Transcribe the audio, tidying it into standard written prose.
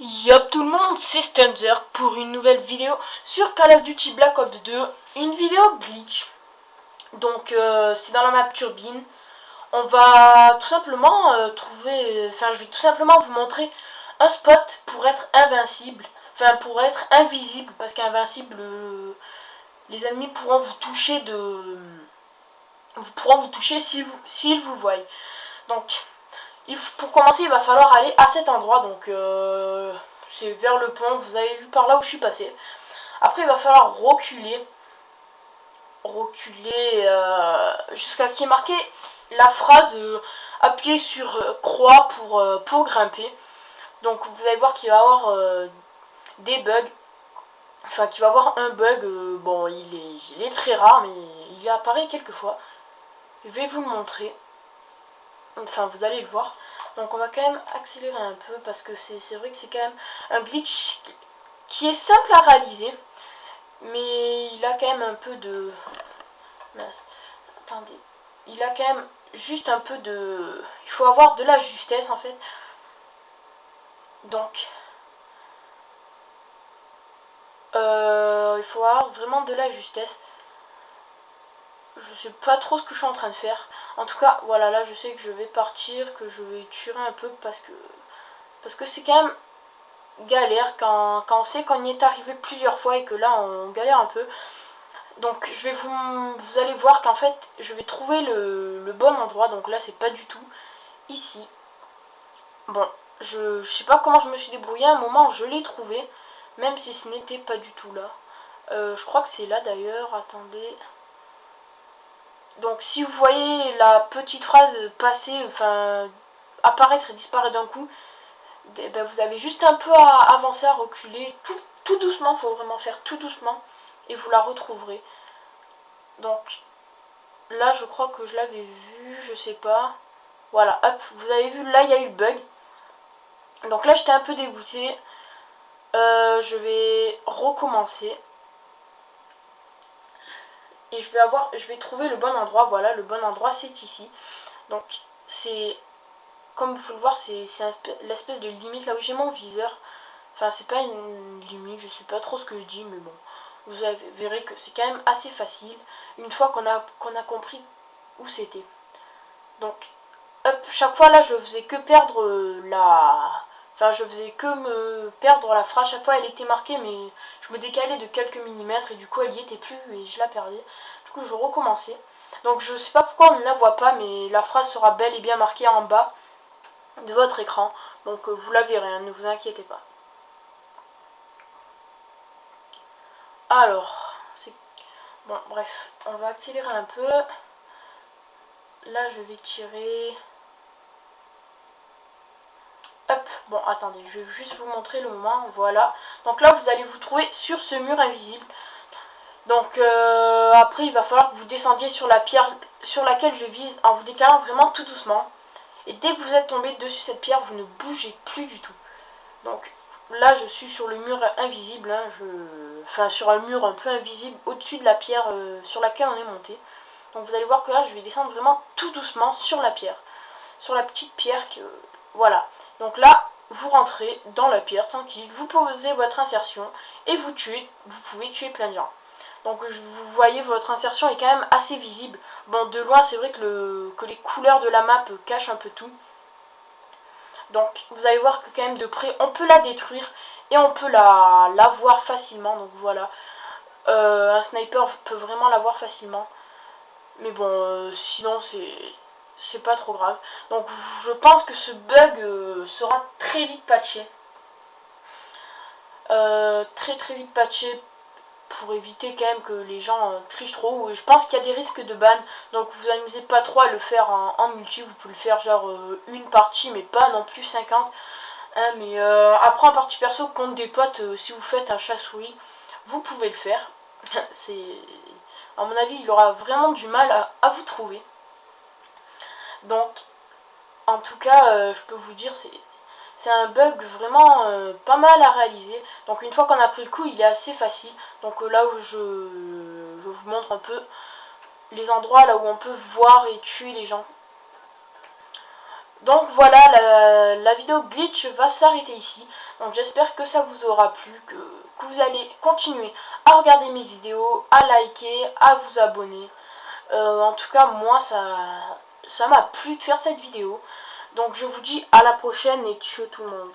Yop tout le monde, c'est Stunzer pour une nouvelle vidéo sur Call of Duty Black Ops 2, une vidéo glitch. Donc c'est dans la map Turbine. On va tout simplement je vais tout simplement vous montrer un spot pour être invincible, pour être invisible, parce qu'invincible, les ennemis pourront vous toucher s'ils vous voient. Donc pour commencer, il va falloir aller à cet endroit, donc c'est vers le pont, vous avez vu par là où je suis passé. Après, il va falloir reculer jusqu'à ce qu'il y ait marqué la phrase appuyez sur croix pour grimper. Donc vous allez voir qu'il va y avoir des bugs, qu'il va y avoir un bug, bon il est très rare mais il apparaît quelquefois. Je vais vous le montrer, enfin vous allez le voir. Donc on va quand même accélérer un peu parce que c'est vrai que c'est quand même un glitch qui est simple à réaliser, mais il a quand même un peu de... Mince. Attendez. Il a quand même juste un peu de... Il faut avoir de la justesse en fait. Donc... il faut avoir vraiment de la justesse. Je sais pas trop ce que je suis en train de faire. En tout cas, voilà, là je sais que je vais partir, que je vais tirer un peu parce que c'est quand même galère quand on sait qu'on y est arrivé plusieurs fois et que là on galère un peu. Donc je vais vous allez voir qu'en fait je vais trouver le bon endroit. Donc là c'est pas du tout ici. Bon, je sais pas comment je me suis débrouillé, à un moment je l'ai trouvé, même si ce n'était pas du tout là. Je crois que c'est là d'ailleurs, attendez. Donc si vous voyez la petite phrase passer, apparaître et disparaître d'un coup, ben, vous avez juste un peu à avancer, à reculer, tout doucement, faut vraiment faire tout doucement, et vous la retrouverez. Donc là je crois que je l'avais vu, je sais pas. Voilà, hop, vous avez vu, là il y a eu le bug. Donc là j'étais un peu dégoûté. Je vais recommencer. Et je vais trouver le bon endroit. Voilà, le bon endroit c'est ici. Donc c'est, comme vous pouvez le voir, c'est l'espèce de limite là où j'ai mon viseur. Enfin c'est pas une limite, je sais pas trop ce que je dis, mais bon. Vous verrez que c'est quand même assez facile une fois qu'on a compris où c'était. Donc hop, chaque fois là je faisais que perdre je faisais que me perdre la phrase. Chaque fois elle était marquée mais je me décalais de quelques millimètres et du coup elle y était plus et je la perdais. Du coup je recommençais. Donc je sais pas pourquoi on ne la voit pas, mais la phrase sera bel et bien marquée en bas de votre écran. Donc vous la verrez, hein, ne vous inquiétez pas. Alors, c'est... Bon bref, on va accélérer un peu. Là je vais tirer... Hop, bon attendez, je vais juste vous montrer le moment, voilà. Donc là vous allez vous trouver sur ce mur invisible. Donc après il va falloir que vous descendiez sur la pierre sur laquelle je vise en vous décalant vraiment tout doucement. Et dès que vous êtes tombé dessus cette pierre, vous ne bougez plus du tout. Donc là je suis sur le mur invisible, hein, sur un mur un peu invisible au-dessus de la pierre sur laquelle on est monté. Donc vous allez voir que là je vais descendre vraiment tout doucement sur la pierre. Sur la petite pierre que... Voilà. Donc là, vous rentrez dans la pierre tranquille, vous posez votre insertion et vous pouvez tuer plein de gens. Donc vous voyez, votre insertion est quand même assez visible. Bon, de loin, c'est vrai que les couleurs de la map cachent un peu tout. Donc vous allez voir que quand même de près, on peut la détruire et on peut la voir facilement. Donc voilà, un sniper peut vraiment la voir facilement. Mais bon, sinon c'est pas trop grave. Donc je pense que ce bug sera très vite patché. Très vite patché pour éviter quand même que les gens trichent trop. Je pense qu'il y a des risques de ban. Donc vous amusez pas trop à le faire en multi. Vous pouvez le faire genre une partie mais pas non plus 50. Hein, mais après en partie perso contre des potes, si vous faites un chat-souris, vous pouvez le faire. C'est... À mon avis, il aura vraiment du mal à vous trouver. Donc, en tout cas, je peux vous dire, c'est un bug vraiment pas mal à réaliser. Donc une fois qu'on a pris le coup, il est assez facile. Donc là où je vous montre un peu les endroits là où on peut voir et tuer les gens. Donc voilà, la vidéo glitch va s'arrêter ici. Donc j'espère que ça vous aura plu, que vous allez continuer à regarder mes vidéos, à liker, à vous abonner. En tout cas, moi, ça m'a plu de faire cette vidéo. Donc je vous dis à la prochaine et ciao tout le monde.